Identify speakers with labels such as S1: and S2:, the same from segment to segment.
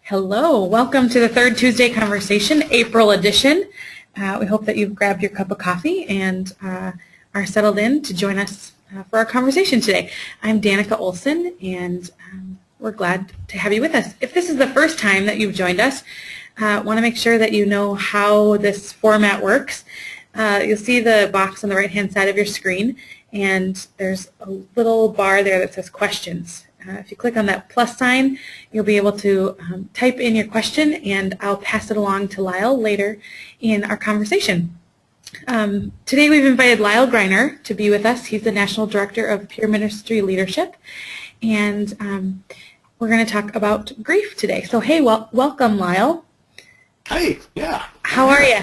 S1: Hello, welcome to the third Tuesday conversation, April edition. We hope that you've grabbed your cup of coffee and are settled in to join us for our conversation today. I'm Danica Olson, and we're glad to have you with us. If this is the first time that you've joined us, I want to make sure that you know how this format works. You'll see the box on the right-hand side of your screen, and there's a little bar there that says questions. If you click on that plus sign, you'll be able to type in your question, and I'll pass it along to Lyle later in our conversation. Today we've invited Lyle Griner to be with us. He's the National Director of Peer Ministry Leadership, and we're going to talk about grief today. So hey, welcome, Lyle.
S2: Hey, yeah.
S1: How are you?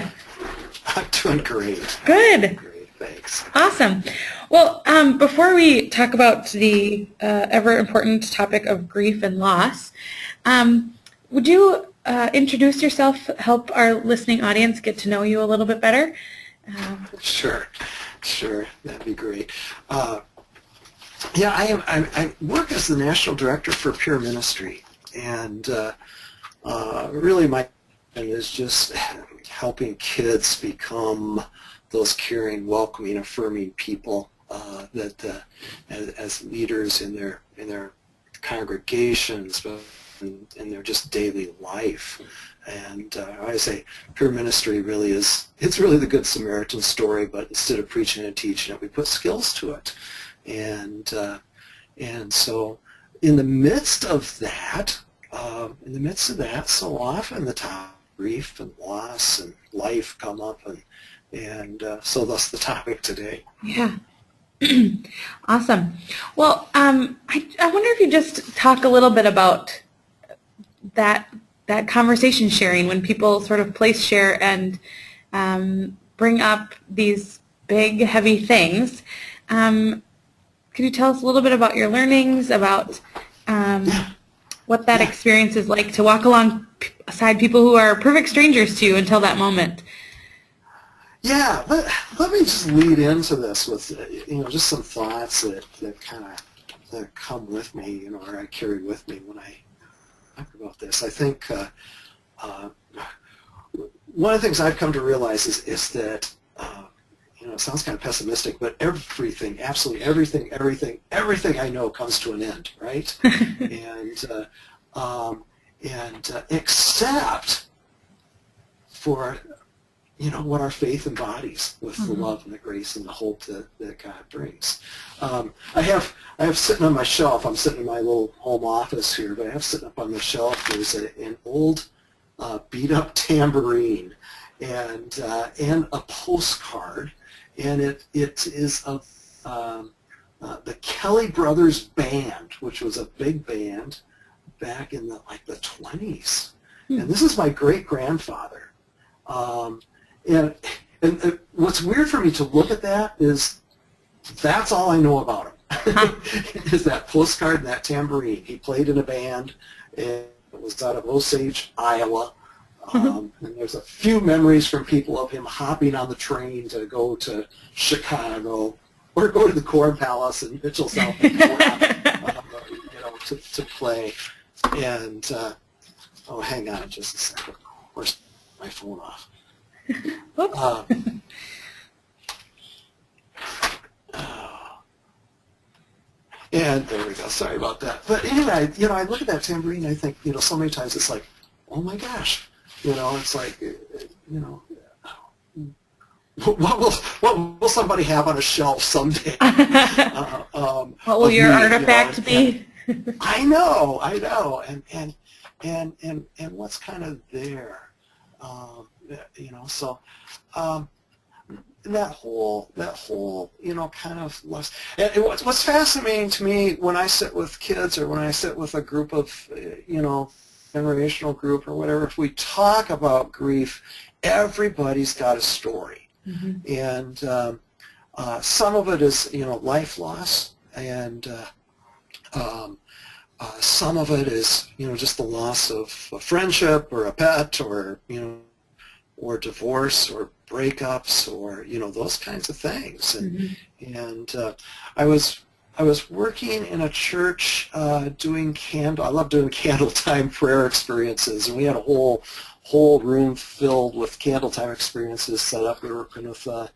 S2: I'm doing great.
S1: Good.
S2: Great, thanks.
S1: Awesome. Well, before we talk about the ever-important topic of grief and loss, would you introduce yourself, help our listening audience get to know you a little bit better?
S2: Sure, that'd be great. Yeah, I work as the National Director for Peer Ministry, and really my mission is just helping kids become those caring, welcoming, affirming people that as leaders in their congregations, but in their just daily life. And I say peer ministry really it's really the Good Samaritan story, but instead of preaching and teaching it, we put skills to it. And so in the midst of that, so often the topic of grief and loss and life come up, and so thus the topic today.
S1: Yeah. Awesome. Well, I wonder if you just talk a little bit about that conversation sharing when people sort of place share and bring up these big, heavy things. Could you tell us a little bit about your learnings, about what that experience is like to walk alongside people who are perfect strangers to you until that moment?
S2: Yeah, let me just lead into this with just some thoughts that come with me, or I carry with me when I talk about this. I think one of the things I've come to realize is that it sounds kind of pessimistic, but everything, absolutely everything I know comes to an end, right? and except for what our faith embodies with the love and the grace and the hope that God brings. I have sitting on my shelf, I'm sitting in my little home office here, but I have sitting up on the shelf, there's an old beat up tambourine and a postcard, and it is of the Kelly Brothers Band, which was a big band back in the 20s. And this is my great-grandfather. And what's weird for me to look at that is that's all I know about him, is that postcard and that tambourine. He played in a band, and it was out of Osage, Iowa. And there's a few memories from people of him hopping on the train to go to Chicago or go to the Corn Palace in Mitchell, South Dakota, to play. And, hang on just a second. Where's my phone off? And there we go. Sorry about that. But anyway, I look at that tambourine. I think, so many times it's like, oh my gosh, it's like, what will somebody have on a shelf someday?
S1: What will your artifact be?
S2: I know, and what's kind of there. So that whole kind of loss. And what's fascinating to me when I sit with kids or when I sit with a group of generational group or whatever, if we talk about grief, everybody's got a story, and some of it is life loss, and some of it is just the loss of a friendship or a pet or or divorce or breakups or those kinds of things. And I was I was working in a church doing I love doing candle time prayer experiences, and we had a whole room filled with candle time experiences set up. We were working with a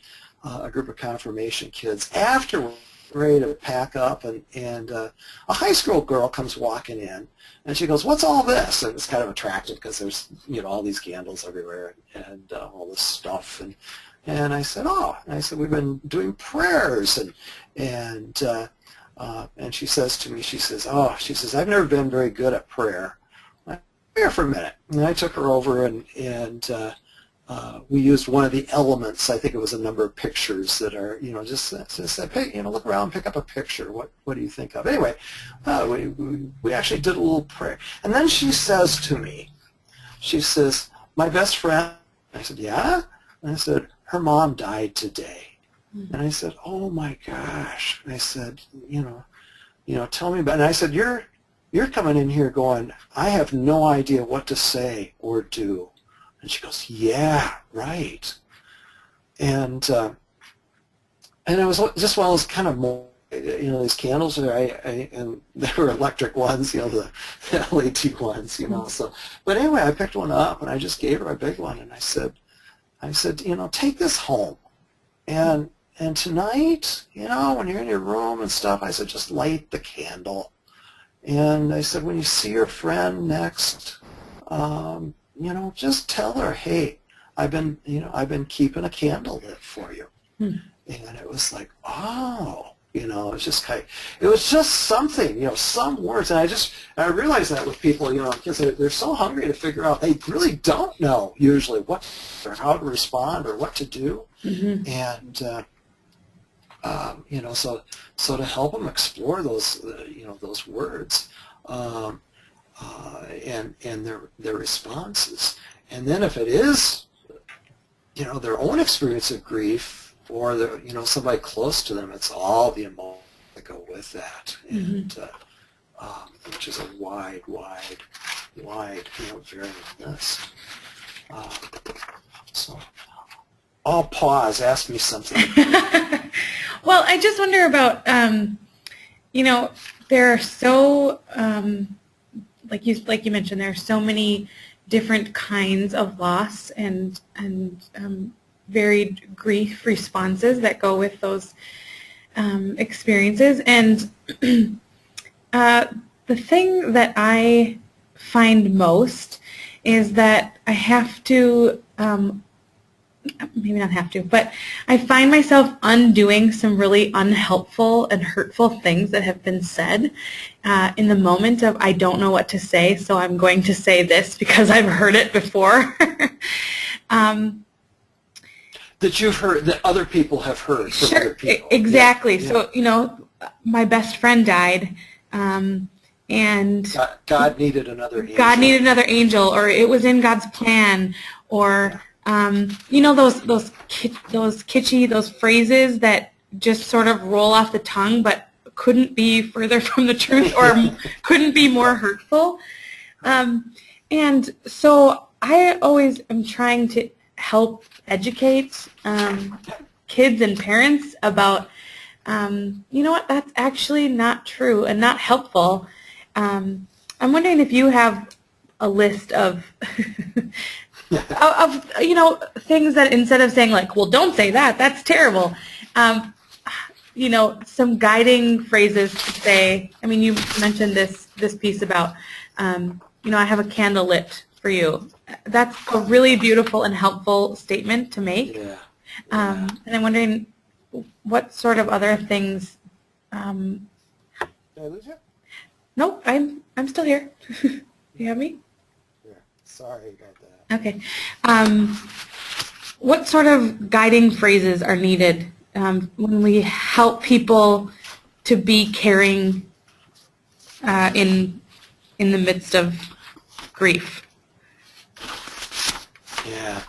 S2: group of confirmation kids. After we're ready to pack up, and a high school girl comes walking in, and she goes, "What's all this?" And it's kind of attractive because there's all these candles everywhere and all this stuff. And I said, "Oh," and I said, "We've been doing prayers," and she says to me, she says, "I've never been very good at prayer." Here for a minute. And I took her over, and we used one of the elements. I think it was a number of pictures that are, just said, "Hey, look around, pick up a picture. What do you think of?" Anyway, we actually did a little prayer. And then she says to me, she says, "My best friend." I said, "Yeah?" And I said, "Her mom died today." And I said, "Oh my gosh." And I said, tell me about it. And I said, you're coming in here going, "I have no idea what to say or do." And she goes, "Yeah, right." And I was just one of those kind of more, these candles and they were electric ones, the LED ones, So, but anyway, I picked one up and I just gave her a big one, and I said, "Take this home, and tonight, when you're in your room and stuff," I said, "just light the candle. And I said, when you see your friend next, just tell her, hey, I've been keeping a candle lit for you." And it was like, oh, it was just it was just something, some words. And I realized that with people, because they're so hungry to figure out, they really don't know usually what or how to respond or what to do. And so to help them explore those, those words, and their responses, and then if it is, their own experience of grief, or somebody close to them, it's all the emotions that go with that, and which is a wide variedness. So I'll pause. Ask me something.
S1: Well, I just wonder about, there are so, like you mentioned, there are so many different kinds of loss and varied grief responses that go with those experiences. And the thing that I find most is that I have to, maybe not have to, but I find myself undoing some really unhelpful and hurtful things that have been said in the moment of, I don't know what to say, so I'm going to say this because I've heard it before.
S2: That you've heard, that other people have heard from other people.
S1: Exactly.
S2: Yeah.
S1: So, my best friend died, and
S2: God needed another angel.
S1: God needed another angel, or it was in God's plan, or those kitschy, those phrases that just sort of roll off the tongue, but couldn't be further from the truth, or couldn't be more hurtful. And so I always am trying to help educate kids and parents about, that's actually not true and not helpful. I'm wondering if you have a list of things that instead of saying like, well, don't say that, that's terrible, some guiding phrases to say. I mean, you mentioned this piece about, I have a candle lit for you. That's a really beautiful and helpful statement to make.
S2: Yeah.
S1: And I'm wondering what sort of other things.
S2: Did I lose you?
S1: Nope, I'm still here. You have me?
S2: Yeah. Sorry about that.
S1: Okay. What sort of guiding phrases are needed when we help people to be caring in the midst of grief?
S2: Yeah.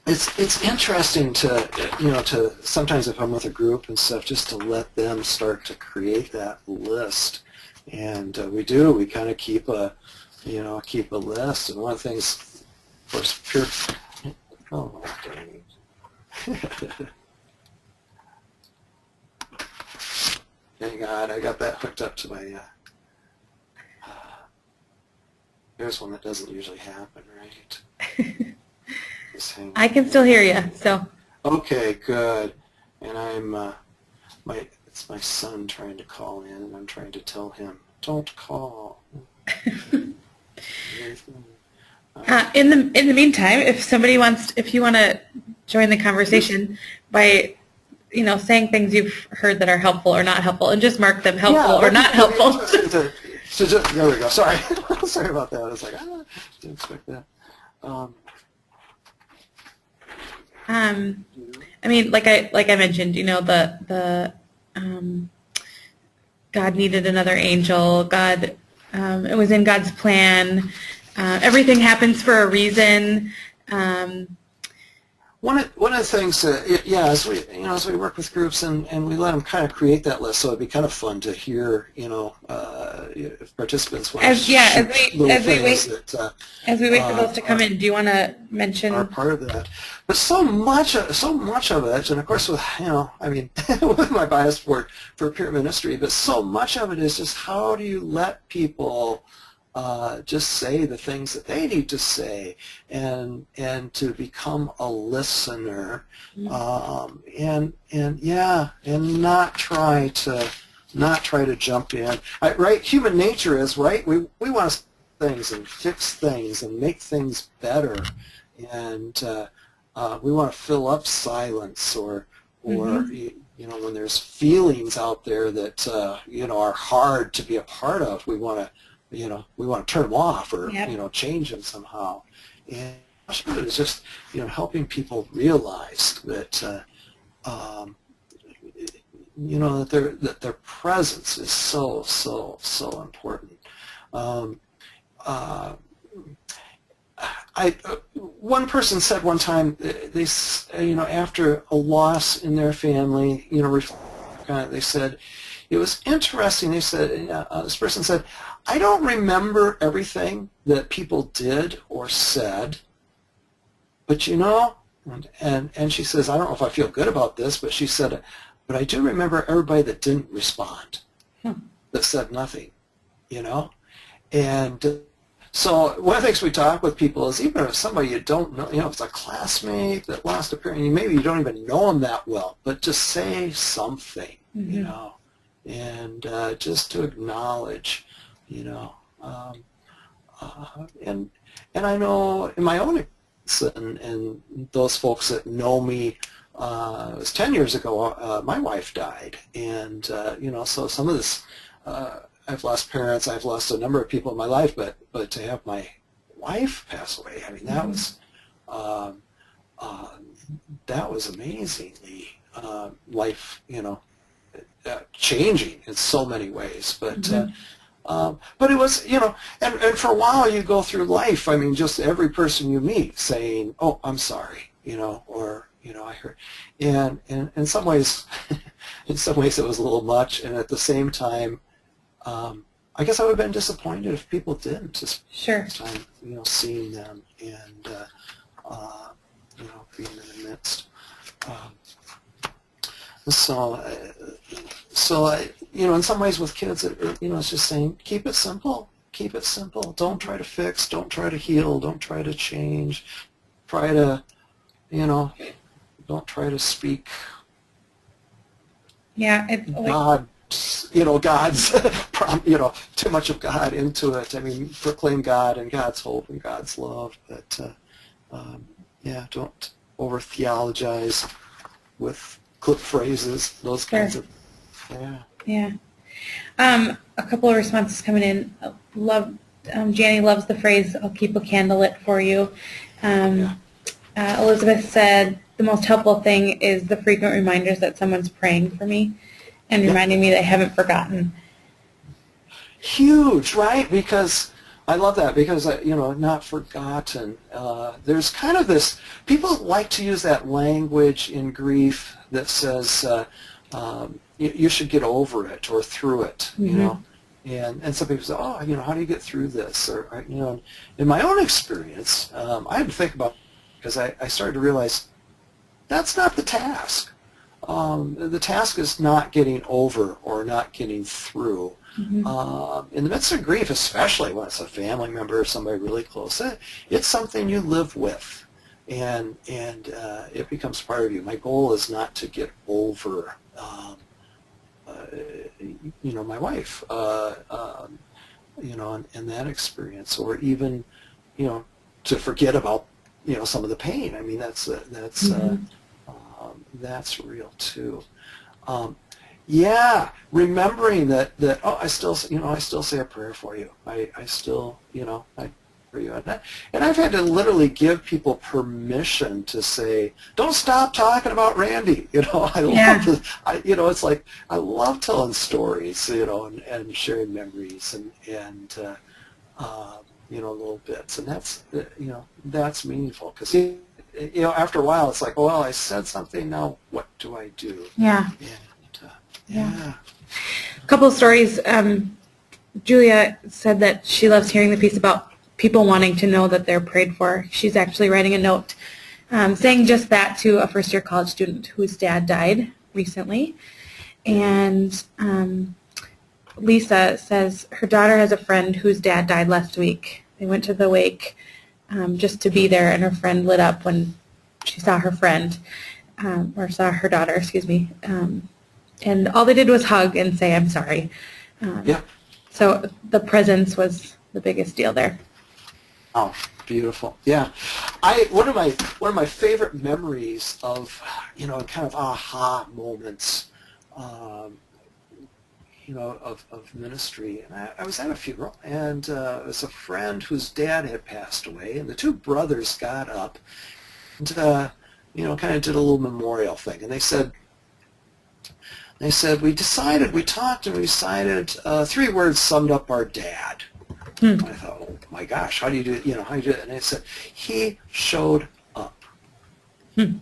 S2: It's interesting to sometimes if I'm with a group and stuff, just to let them start to create that list, and we kind of keep a list, and one of the things, of course, oh dang it. Hang on, I got that hooked up to my, there's one that doesn't usually happen, right? Just hang on.
S1: I can still hear you, so.
S2: Okay, good. And it's my son trying to call in, and I'm trying to tell him, don't call.
S1: In the meantime, if you want to join the conversation by, saying things you've heard that are helpful or not helpful, and just mark them helpful or not helpful.
S2: There we go. Sorry, sorry about that. I was like, didn't expect that.
S1: I mean, like I mentioned, the God needed another angel. God, it was in God's plan. Everything happens for a reason.
S2: One of the things, as we work with groups and we let them kind of create that list, so it'd be kind of fun to hear, if participants want
S1: as we wait for those to come in. Do you want to mention?
S2: Are part of that, but so much of it, and of course with with my bias for peer ministry, but so much of it is just how do you let people just say the things that they need to say, and to become a listener, and not try to jump in. Right? Human nature is right. We want to things and fix things and make things better, and we want to fill up silence or when there's feelings out there that are hard to be a part of, we want to turn them off or change them somehow. And much of it is just helping people realize that that their presence is so important. One person said one time, they after a loss in their family, they said, it was interesting. They said, this person said, I don't remember everything that people did or said, but and she says, I don't know if I feel good about this, but she said, but I do remember everybody that didn't respond, that said nothing, and so one of the things we talk with people is, even if somebody you don't know, if it's a classmate that lost a parent, maybe you don't even know them that well, but just say something, and just to acknowledge, and I know in my own experience, and those folks that know me, it was 10 years ago, my wife died, and so some of this, I've lost parents, I've lost a number of people in my life, but to have my wife pass away, that was amazingly life, changing in so many ways, but it was, and for a while you go through life, just every person you meet saying, oh, I'm sorry, or, I heard, and in some ways, it was a little much, and at the same time, I guess I would have been disappointed if people didn't, just time, seeing them and, being in the midst. So in some ways with kids, it's just saying, keep it simple. Keep it simple. Don't try to fix. Don't try to heal. Don't try to change. Try to, don't try to speak.
S1: Yeah, it's like
S2: God's, too much of God into it. Proclaim God and God's hope and God's love, but don't over-theologize with clip phrases, those kinds of,
S1: Yeah. A couple of responses coming in. Janie loves the phrase, I'll keep a candle lit for you. Elizabeth said, the most helpful thing is the frequent reminders that someone's praying for me and reminding me that I haven't forgotten.
S2: Huge, right? Because I love that, because, not forgotten. There's kind of this, people like to use that language in grief that says, you should get over it or through it, and some people say, oh, how do you get through this? Or in my own experience, I had to think about, because I started to realize that's not the task. the task is not getting over or not getting through. In the midst of grief, especially when it's a family member or somebody really close, it's something you live with, and it becomes part of you. My goal is not to get over, my wife, and that experience, or even, to forget about, some of the pain. I mean, that's real too. Yeah, remembering that I still say a prayer for you. I still I for you, and I've had to literally give people permission to say, don't stop talking about Randy. I love it's like I love telling stories, and sharing memories and little bits, and that's meaningful, because after a while it's like, well, I said something, now what do I do?
S1: Yeah.
S2: Yeah.
S1: A couple of stories. Julia said that she loves hearing the piece about people wanting to know that they're prayed for. She's actually writing a note saying just that to a first-year college student whose dad died recently. And Lisa says her daughter has a friend whose dad died last week. They went to the wake just to be there, and her friend lit up when she saw her friend, or saw her daughter, excuse me. And all they did was hug and say, I'm sorry. So the presence was the biggest deal there.
S2: Oh, beautiful. Yeah. One of my favorite memories of, kind of aha moments, of ministry. And I was at a funeral, and it was a friend whose dad had passed away, and the two brothers got up and, kind of did a little memorial thing. And they said, we talked and we decided 3 words summed up our dad. I thought, oh my gosh, how do you do it? How do you do it? And they said, he showed up. And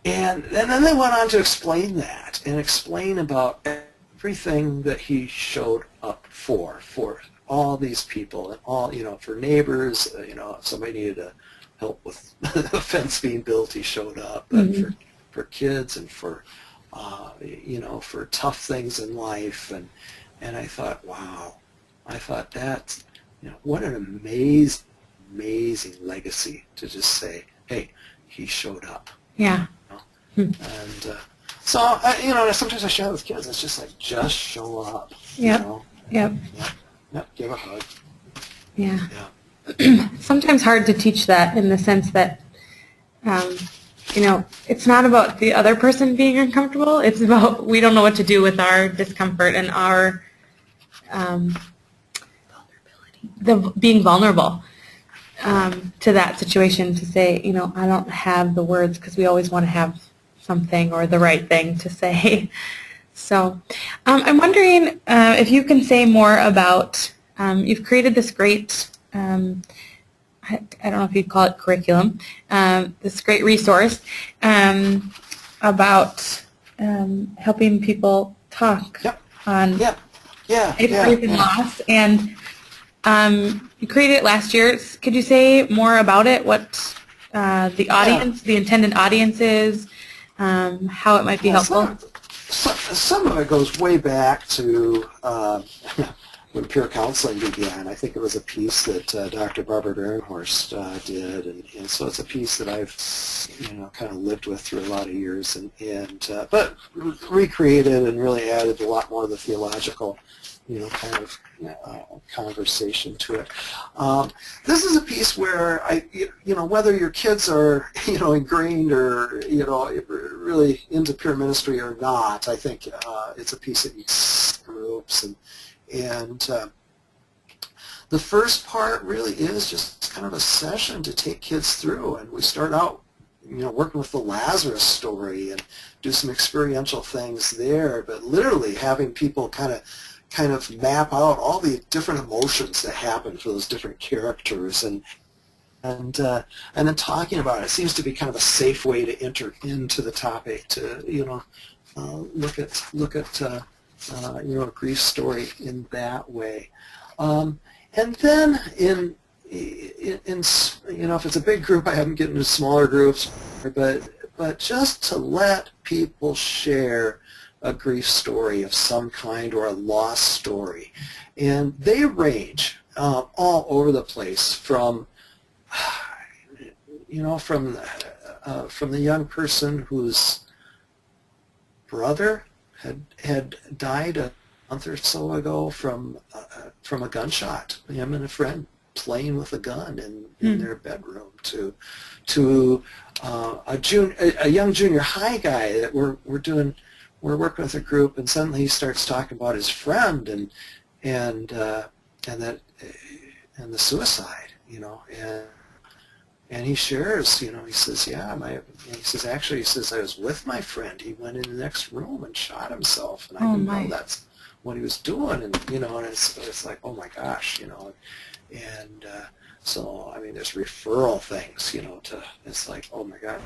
S2: then they went on to explain that, and explain about everything that he showed up for all these people, and all, for neighbors, if somebody needed help with a fence being built, he showed up, and for kids, and for for tough things in life, and I thought, wow, that's, what an amazing legacy to just say, hey, he showed up.
S1: Yeah.
S2: And so, sometimes I share with kids, it's just like, just show up.
S1: Yep.
S2: Yep, give a hug.
S1: Yeah. Sometimes hard to teach that, in the sense that, it's not about the other person being uncomfortable. It's about, we don't know what to do with our discomfort and our being vulnerable to that situation, to say, I don't have the words, because we always want to have something or the right thing to say. So I'm wondering if you can say more about, you've created this great, I don't know if you'd call it curriculum, this great resource about helping people talk on grief and loss. And you created it last year. Could you say more about it? What the audience, the intended audience is, how it might be helpful?
S2: Some of it goes way back to when peer counseling began. I think it was a piece that Dr. Barbara Barenhorst did, and so it's a piece that I've kind of lived with through a lot of years, but recreated and really added a lot more of the theological kind of conversation to it. This is a piece where whether your kids are ingrained or really into peer ministry or not, I think it's a piece that needs groups, and the first part really is just kind of a session to take kids through, and we start out working with the Lazarus story and do some experiential things there, but literally having people kind of map out all the different emotions that happen for those different characters, and then talking about it. It seems to be kind of a safe way to enter into the topic, to look at a grief story in that way, and then in if it's a big group, I have them get into smaller groups, but but just to let people share a grief story of some kind or a loss story. And they range all over the place from, from the young person whose brother had died a month or so ago from a gunshot. Him and a friend playing with a gun in their bedroom, to a young junior high guy that we're working with a group, and suddenly he starts talking about his friend and the suicide, and he shares, he says, he says, I was with my friend. He went in the next room and shot himself, and I didn't know that's what he was doing, and and it's like, oh my gosh, and so I mean, there's referral things, it's like, oh my God,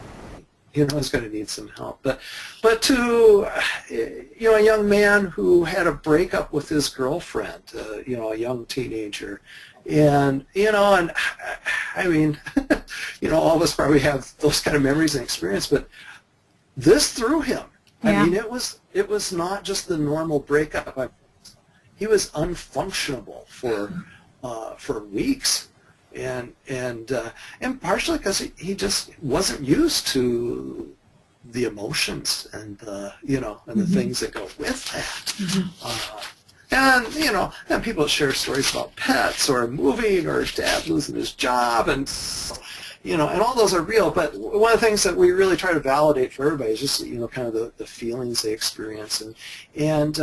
S2: he's going to need some help. But to a young man who had a breakup with his girlfriend, a young teenager, and and I mean, all of us probably have those kind of memories and experience, but this threw him. Yeah. I mean, it was not just the normal breakup. He was unfunctionable for weeks, and partially because he just wasn't used to the emotions and the things that go with that. And people share stories about pets or moving or dad losing his job, and and all those are real. But one of the things that we really try to validate for everybody is just kind of the feelings they experience, and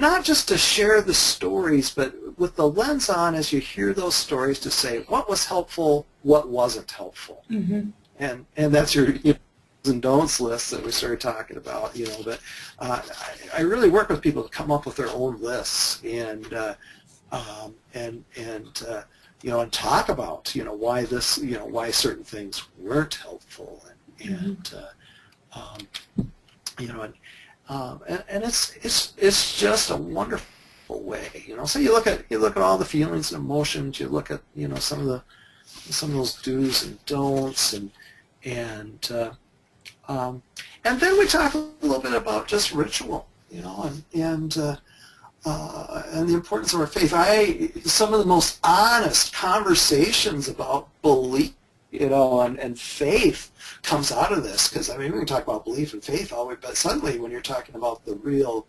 S2: not just to share the stories, but with the lens on as you hear those stories to say what was helpful, what wasn't helpful, and that's your do's and don'ts list that we started talking about. But I really work with people to come up with their own lists and talk about why why certain things weren't helpful, and it's just a wonderful way. So you look at all the feelings and emotions. You look at some of those do's and don'ts, and then we talk a little bit about just ritual, and the importance of our faith. Some of the most honest conversations about belief, and faith comes out of this, because I mean, we can talk about belief and faith all the way, but suddenly when you're talking about the real,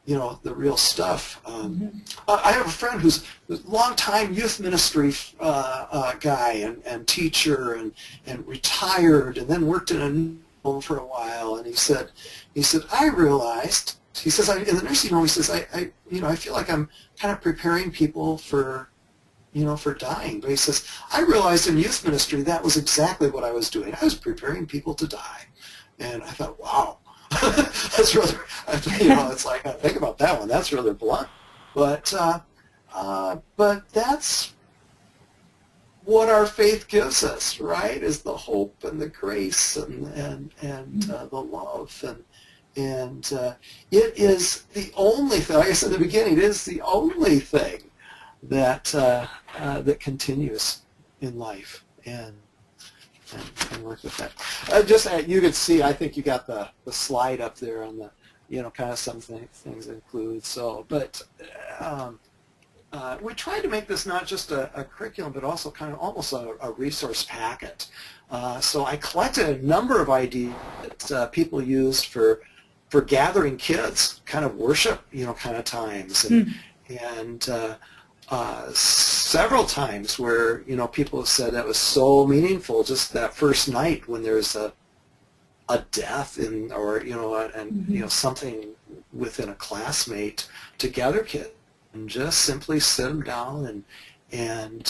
S2: the real stuff. I have a friend who's a long-time youth ministry guy and teacher and retired, and then worked in a home for a while, and he said, I realized. He says, in the nursing home, he says, I feel like I'm kind of preparing people for dying. But he says, I realized in youth ministry that was exactly what I was doing. I was preparing people to die. And I thought, wow, that's really, it's like, I think about that one. That's really blunt. But that's what our faith gives us, right? Is the hope and the grace and the love, and it is the only thing, like I said at the beginning, it is the only thing that that continues in life, and work with that. You could see, I think you got the slide up there on the, kind of some things include. So, but we tried to make this not just a curriculum, but also kind of almost a resource packet. So I collected a number of ideas that people used for gathering kids, kind of worship, kind of times, and several times where people have said that was so meaningful, just that first night when there's a death or something within a classmate, to gather kids and just simply sit them down and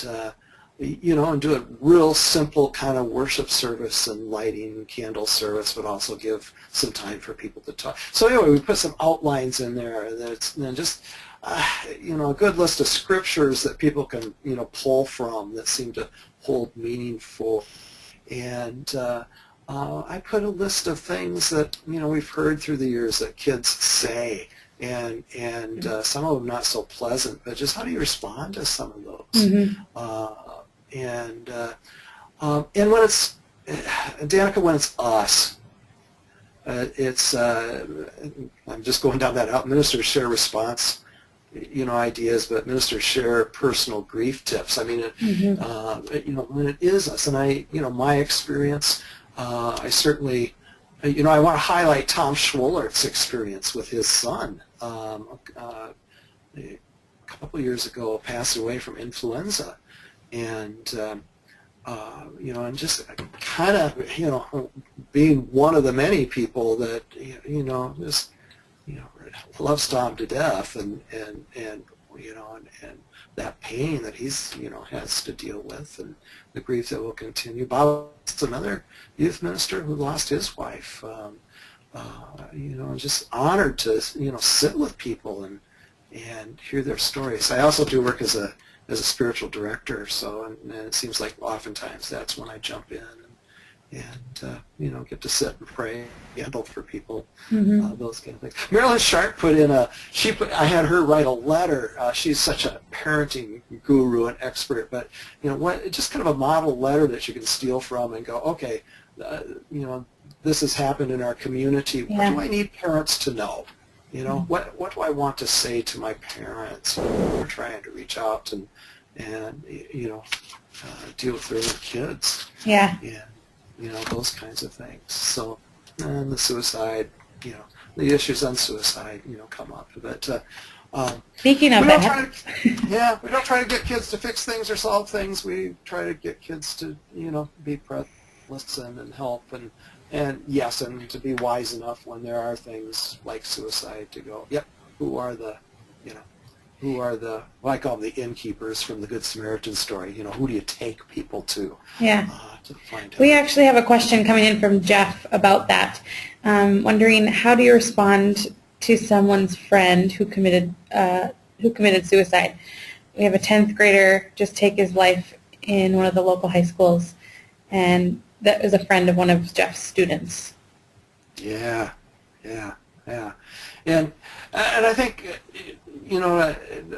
S2: do a real simple kind of worship service and lighting candle service, but also give some time for people to talk. So anyway, we put some outlines in there, and then just a good list of scriptures that people can pull from that seem to hold meaningful. And I put a list of things that we've heard through the years that kids say, and some of them not so pleasant, but just how do you respond to some of those? And when it's Danica, when it's us, it's I'm just going down that out. Ministers share response, ideas, but ministers share personal grief tips. I mean, when it is us, and my experience, I certainly, I want to highlight Tom Schwollert's experience with his son. A couple of years ago, passed away from influenza, and and just kind of, being one of the many people that, just, loves Tom to death, and that pain that he's, has to deal with, and the grief that will continue. Bob's another youth minister who lost his wife. Just honored to, sit with people and hear their stories. I also do work as a spiritual director, so and it seems like oftentimes that's when I jump in and get to sit and pray, handle for people, those kind of things. Marilyn Sharp I had her write a letter. She's such a parenting guru and expert, but just kind of a model letter that you can steal from and go, okay, this has happened in our community. What do I need parents to know? What do I want to say to my parents when we're trying to reach out and deal with their kids?
S1: Yeah.
S2: And, those kinds of things. So, and the suicide, the issues on suicide, come up. But
S1: speaking of that,
S2: we don't try to get kids to fix things or solve things. We try to get kids to, be present, listen, and help, and yes, and to be wise enough when there are things like suicide to go, yep, who are the what I call them the innkeepers from the Good Samaritan story. Who do you take people to? Yeah. To find out.
S1: We actually have a question coming in from Jeff about that. Wondering, how do you respond to someone's friend who committed suicide? We have a 10th grader just take his life in one of the local high schools, and that was a friend of one of Jeff's students.
S2: Yeah. And I think,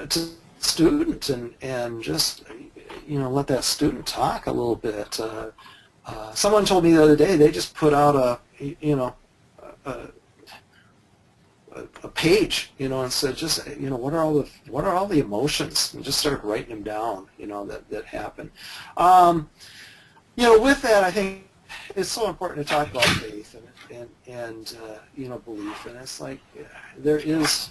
S2: to student and just, let that student talk a little bit. Someone told me the other day they just put out a page, and said, just, what are all the emotions, and just started writing them down, that happen. With that, I think it's so important to talk about faith and belief, and it's like there is,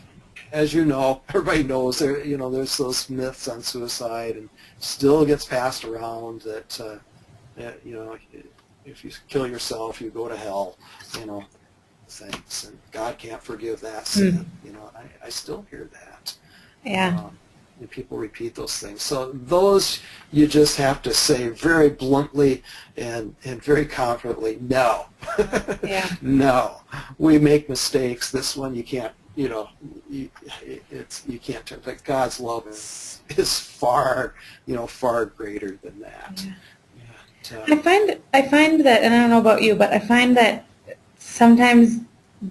S2: as everybody knows, there's those myths on suicide, and still gets passed around that if you kill yourself, you go to hell, things, and God can't forgive that sin. I still hear that.
S1: Yeah.
S2: And people repeat those things. So those you just have to say very bluntly and very confidently, no.
S1: Yeah.
S2: No. We make mistakes. This one you can't, you can't turn. But God's love is far, far greater than that.
S1: Yeah. I find that, and I don't know about you, but I find that sometimes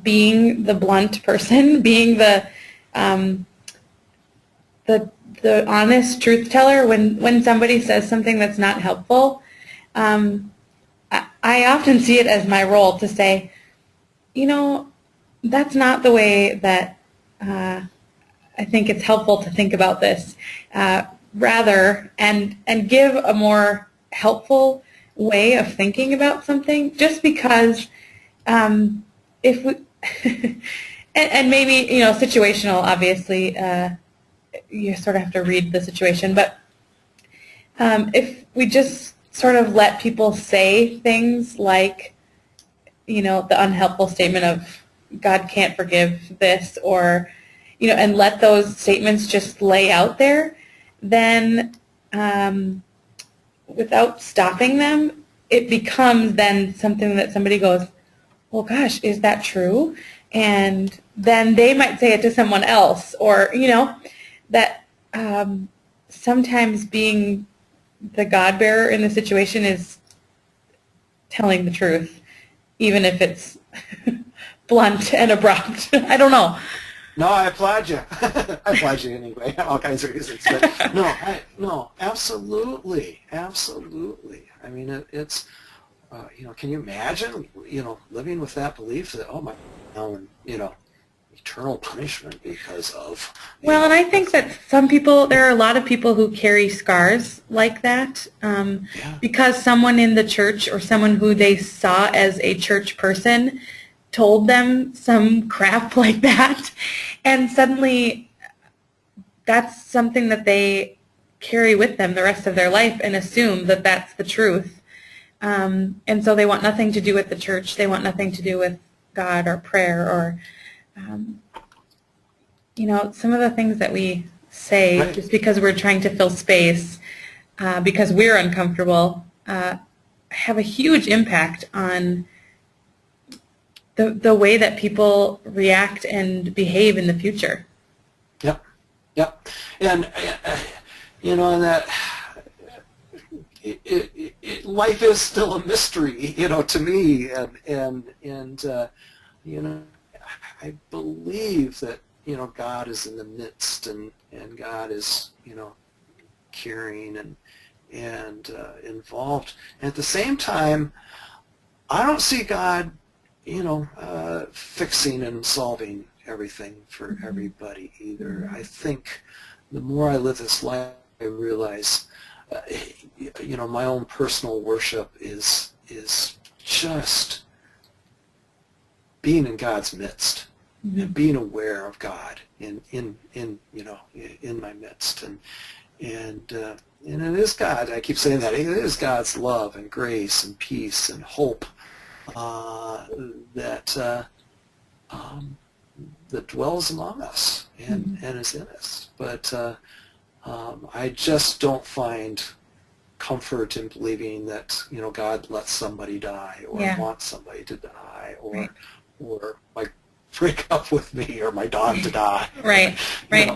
S1: being the blunt person, being the honest truth teller, when somebody says something that's not helpful, I often see it as my role to say, that's not the way that I think it's helpful to think about this. Rather, and give a more helpful way of thinking about something, just because if we and maybe situational, obviously you sort of have to read the situation, but if we just sort of let people say things like the unhelpful statement of God can't forgive this, or and let those statements just lay out there, then without stopping them, it becomes then something that somebody goes, well, gosh, is that true? And then they might say it to someone else, or, that sometimes being the God bearer in the situation is telling the truth, even if it's blunt and abrupt. I don't know.
S2: No, I applaud you. I applaud you anyway. All kinds of reasons. But no, absolutely. I mean, it's can you imagine, living with that belief that, oh my, eternal punishment because of.
S1: Well, and I think that there are a lot of people who carry scars like that because someone in the church or someone who they saw as a church person told them some crap like that, and suddenly that's something that they carry with them the rest of their life and assume that that's the truth. And so they want nothing to do with the church. They want nothing to do with God or prayer or, some of the things that we say
S2: Right.
S1: just because we're trying to fill space, because we're uncomfortable, have a huge impact on the way that people react and behave in the future.
S2: Yep. And, and that life is still a mystery, to me. And I believe that, God is in the midst and God is, caring and involved. And at the same time, I don't see God, fixing and solving everything for everybody either. I think the more I live this life, I realize, my own personal worship is just being in God's midst and being aware of God in my midst, and it is God. I keep saying that it is God's love and grace and peace and hope that dwells among us and is in us. But I just don't find comfort in believing that God lets somebody die or wants somebody to die or like break up with me or my dog to die.
S1: Right.
S2: Right.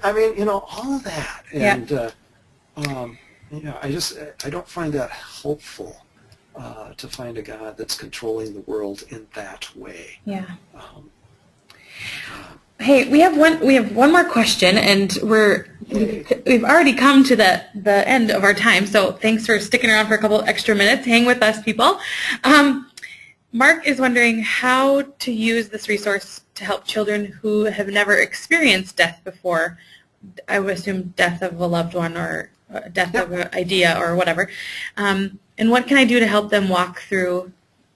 S2: I mean, all of that, and I don't find that hopeful. To find a God that's controlling the world in that way.
S1: Yeah. Hey, we have one more question, and we've already come to the end of our time. So thanks for sticking around for a couple extra minutes. Hang with us, people. Mark is wondering how to use this resource to help children who have never experienced death before. I would assume death of a loved one or death of an idea or whatever. And what can I do to help them walk through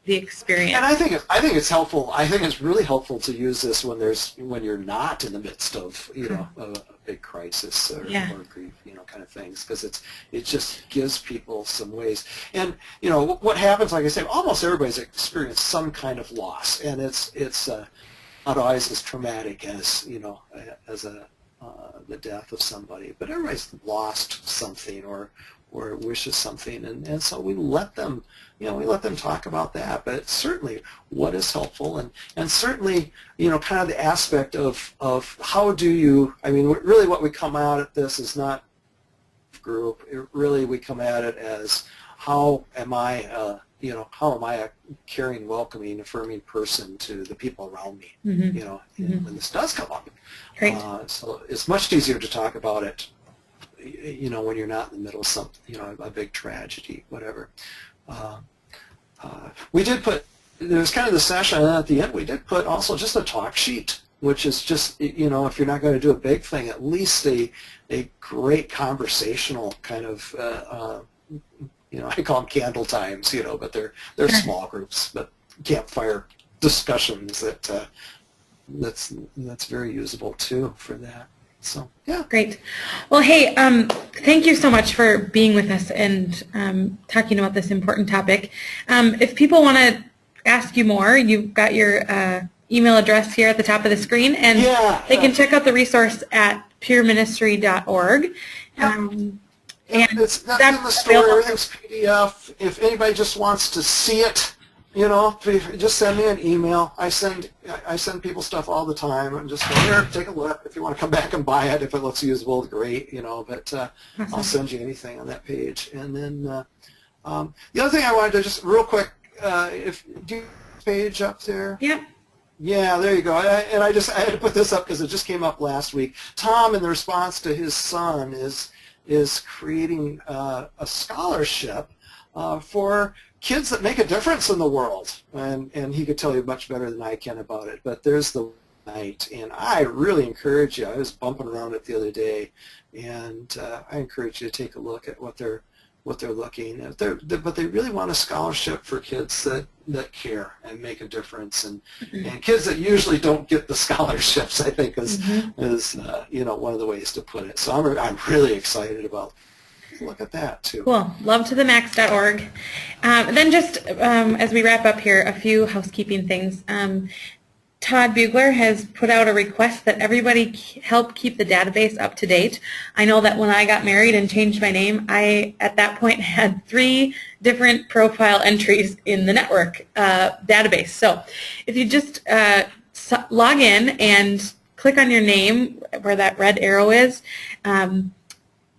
S1: the experience?
S2: And I think it's helpful. I think it's really helpful to use this when you're not in the midst of a big crisis or grief, kind of things, because it just gives people some ways. And what happens, like I say, almost everybody's experienced some kind of loss, and it's not always as traumatic as as the death of somebody, but everybody's lost something or wishes something, and so we let them talk about that. But certainly what is helpful, and certainly kind of the aspect of how do you, really what we come out at this is not group. Really we come at it as how am I a caring, welcoming, affirming person to the people around me, when this does come up.
S1: Great.
S2: So it's much easier to talk about it when you're not in the middle of something, a big tragedy, whatever. We did put, there was kind of the session, and then at the end we did put also just a talk sheet, which is just, if you're not going to do a big thing, at least a great conversational kind of, I call them candle times, but they're small groups, but campfire discussions that's very usable too for that. So, yeah.
S1: Great. Well, hey, thank you so much for being with us and talking about this important topic. If people want to ask you more, you've got your email address here at the top of the screen, and they can check out the resource at peerministry.org.
S2: And it's not in the store, everything's PDF. If anybody just wants to see it, just send me an email. I send people stuff all the time and just go, here, take a look. If you want to come back and buy it, if it looks usable, great, but I'll send you anything on that page. And then the other thing I wanted to just real quick, do you have a page up there?
S1: Yeah.
S2: Yeah, there you go. I had to put this up because it just came up last week. Tom, in the response to his son, is creating a scholarship for kids that make a difference in the world, and he could tell you much better than I can about it. But there's the night, and I really encourage you. I was bumping around it the other day, and I encourage you to take a look at what they're looking at. But they really want a scholarship for kids that care and make a difference, and kids that usually don't get the scholarships, I think is one of the ways to put it. So I'm really excited about. Look at that too.
S1: Cool. LoveToTheMax.org. Then just as we wrap up here, a few housekeeping things. Todd Bugler has put out a request that everybody help keep the database up to date. I know that when I got married and changed my name, I at that point had 3 different profile entries in the network database. So if you just log in and click on your name where that red arrow is,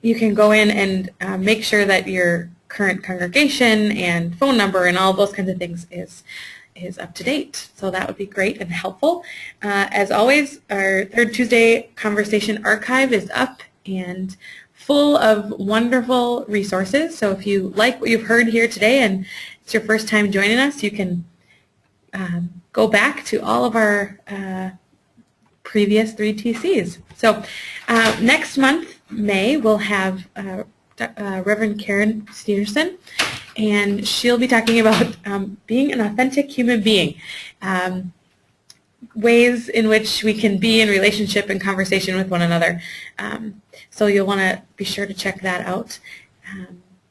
S1: you can go in and make sure that your current congregation and phone number and all those kinds of things is up to date. So that would be great and helpful. As always, our Third Tuesday Conversation archive is up and full of wonderful resources. So if you like what you've heard here today and it's your first time joining us, you can go back to all of our previous 3 TCs. So next month, May, we'll have Reverend Karen Stevenson, and she'll be talking about being an authentic human being, ways in which we can be in relationship and conversation with one another. So you'll want to be sure to check that out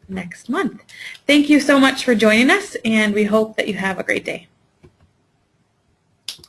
S1: next month. Thank you so much for joining us, and we hope that you have a great day.